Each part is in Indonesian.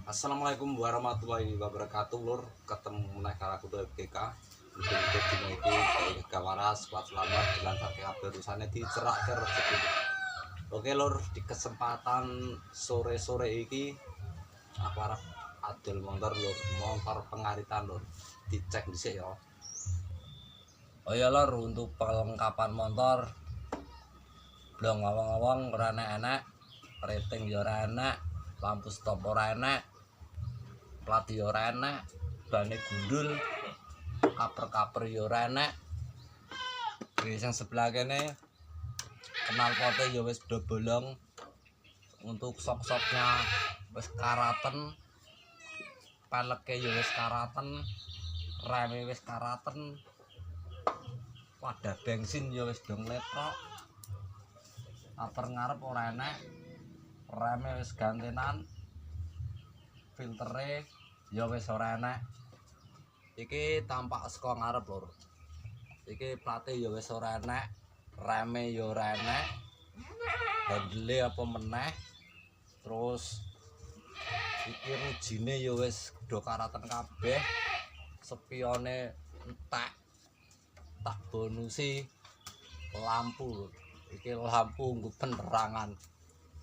Assalamualaikum warahmatullahi wabarakatuh lur, ketemu meneh karo aku FGK. Untuk dina iki FGK waras, kuat selamat dilancarke kabeh urusane dicerake rezeki. Oke lur, di kesempatan sore-sore iki aku arep adol motor lur, motor pengaritan lur. Dicek dhisik ya. Oh ya lur, untuk perlengkapan motor blong ngawang-ngawang ora enak, rating ya ora enak, lampu stop ora enak, plat ya ora enak, bane gundul, kaper-kaper ya ora enak. Yang sebelah kene knalpotnya ya wis bolong. Untuk sok-soknya wis karaten, peleke ya wis karaten, reme wis karaten, wadah bensin ya wis dong letrok, kaper ngarep ora enak, reme wis gantenan, filtere ya wis ora enak. Iki tampak saka ngarep lur. Iki plate ya wis ora enak, reme ya ora enak, handle apa meneh. Terus iki rujine ya wis do karaten kabeh, spione entek. Tak bonusi lampu lur. Iki lampu nggo penerangan.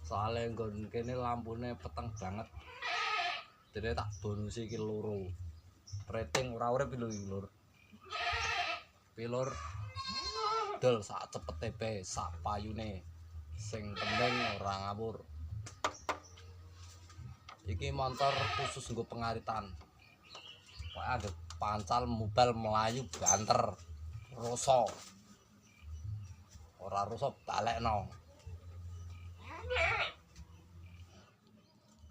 Soale nggon kene lampune peteng banget. Dene tak bonusi iki loro. Rating ora urip lur. Pilur dol sak cepete bae, sak payune. Sing penting ora ngawur. Iki motor khusus nggo pengaritan. Pokoke anggere pancal mubal melayu banter. Roso. Ora roso balekno.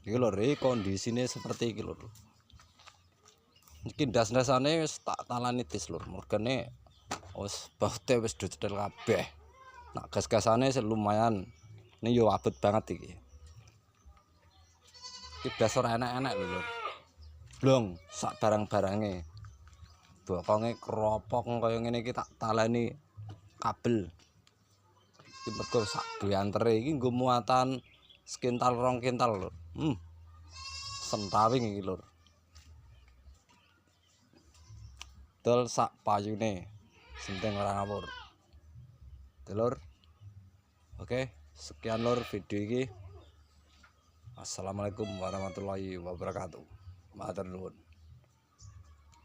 Iki lho kondisine seperti iki lho. Iki ndas-ndasane wis tak talani tis lur. Mergane wis baute wis do cedhel kabeh. Nak gas-gasane lumayan. Ini yo abot banget iki. Iki blas ora enak-enak lho lur. Blong sak barang-barange. Bokonge keropok kaya ngene iki tak taleni kabel. Iki mergo sak bantere iki nggo muatan sekintal 2 kintal lur. Sentawing iki lur. Dol sak payune. Senting ora ngawur. Lur. Oke, sekian lur video iki. Assalamualaikum warahmatullahi wabarakatuh. Matur nuwun.